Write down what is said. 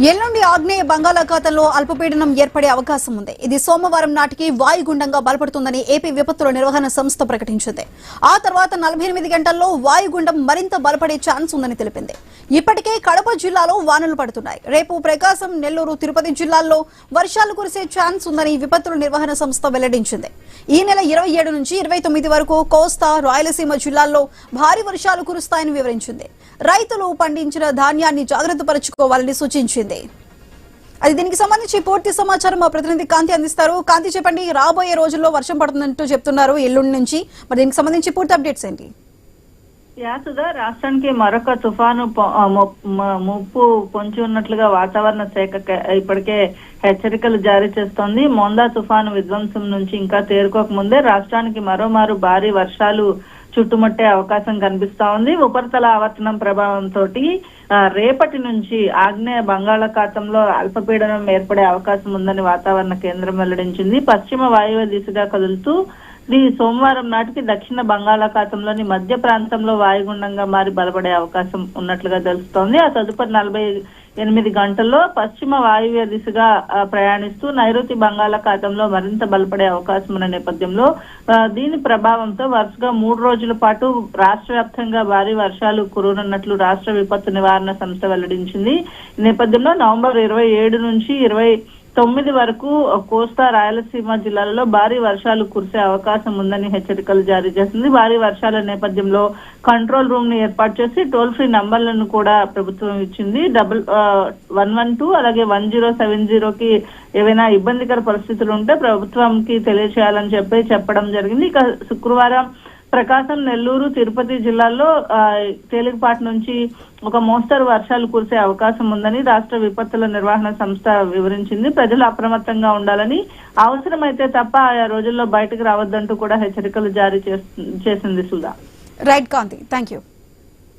ఎల్లుండి ఆగ్నేయ బంగాళాఖాతంలో అల్పపీడనం ఏర్పడే అవకాశం ఉంది. ఇది సోమవారం నాటికి వాయుగుండంగా బలపడుతుందని ఏపీ విపత్తుల నిర్వహణ సంస్థ ప్రకటించింది. ఆ తర్వాత 48 గంటల్లో వాయుగుండం మరింత బలపడే ఛాన్స్ ఉందని తెలిపింది. ఇప్పటికే కడప జిల్లాలో వానలు పడుతున్నాయి. రేపు ప్రకాశం, నెల్లూరు, తిరుపతి జిల్లాల్లో వర్షాలు కురిసే ఛాన్స్ ఉందని విపత్తుల నిర్వహణ సంస్థ వెల్లడించింది. ఈ నెల 27 నుంచి 29 వరకు కోస్తా, రాయలసీమ జిల్లాల్లో భారీ వర్షాలు కురుస్తాయని వివరించింది. రైతులు పండించిన ధాన్యాన్ని జాగ్రత్త పరచుకోవాలని సూచించింది. అది దీనికి సంబంధించి పూర్తి సమాచారం మా ప్రతినిధి కాంతి అందిస్తారు. కాంతి, చెప్పండి, రాబోయే రోజుల్లో వర్షం పడుతుందంటూ చెప్తున్నారు ఎల్లుండి నుంచి. మరి దీనికి సంబంధించి పూర్తి అప్డేట్స్ ఏంటి? యాసుదా, రాష్ట్రానికి మరొక తుఫాను ముప్పు పొంచి ఉన్నట్లుగా వాతావరణ శాఖ ఇప్పటికే హెచ్చరికలు జారీ చేస్తోంది. మోందా తుఫాను విధ్వంసం నుంచి ఇంకా తేరుకోక ముందే రాష్ట్రానికి మరోమారు భారీ వర్షాలు చుట్టుముట్టే అవకాశం కనిపిస్తా ఉంది. ఉపరితల ఆవర్తనం ప్రభావంతో రేపటి నుంచి ఆగ్నేయ బంగాళాఖాతంలో అల్పపీడనం ఏర్పడే అవకాశం ఉందని వాతావరణ కేంద్రం వెల్లడించింది. పశ్చిమ వాయువ్య దిశగా కదులుతూ ఇది సోమవారం నాటికి దక్షిణ బంగాళాఖాతంలోని మధ్య ప్రాంతంలో వాయుగుండంగా మారి బలపడే అవకాశం ఉన్నట్లుగా తెలుస్తోంది. ఆ తదుపరి 48 గంటల్లో పశ్చిమ వాయువ్య దిశగా ప్రయాణిస్తూ నైరుతి బంగాళాఖాతంలో మరింత బలపడే అవకాశం ఉన్న నేపథ్యంలో దీని ప్రభావంతో వరుసగా 3 రోజుల పాటు రాష్ట్ర వ్యాప్తంగా భారీ వర్షాలు కురవనున్నట్లు రాష్ట్ర విపత్తు నివారణ సంస్థ వెల్లడించింది. ఈ నేపథ్యంలో నవంబర్ 27 నుంచి 29 వరకు కోస్తా, రాయలసీమ జిల్లాలలో భారీ వర్షాలు కురిసే అవకాశం ఉందని హెచ్చరికలు జారీ చేసింది. భారీ వర్షాల నేపథ్యంలో కంట్రోల్ రూమ్ ని ఏర్పాటు చేసి టోల్ ఫ్రీ నంబర్లను కూడా ప్రభుత్వం ఇచ్చింది. 112 అలాగే 1070కి ఏవైనా ఇబ్బందికర పరిస్థితులు ఉంటే ప్రభుత్వంకి తెలియచేయాలని చెప్పడం జరిగింది. ఇక శుక్రవారం ప్రకాశం, నెల్లూరు, తిరుపతి జిల్లాల్లో తేలికపాటి నుంచి ఒక మోస్తరు వర్షాలు కురిసే అవకాశం ఉందని రాష్ట్ర విపత్తుల నిర్వహణ సంస్థ వివరించింది. ప్రజలు అప్రమత్తంగా ఉండాలని, అవసరమైతే తప్ప ఆయా రోజుల్లో బయటకు రావద్దంటూ కూడా హెచ్చరికలు జారీ చేసింది. Sudha. Right Kanthi, thank you.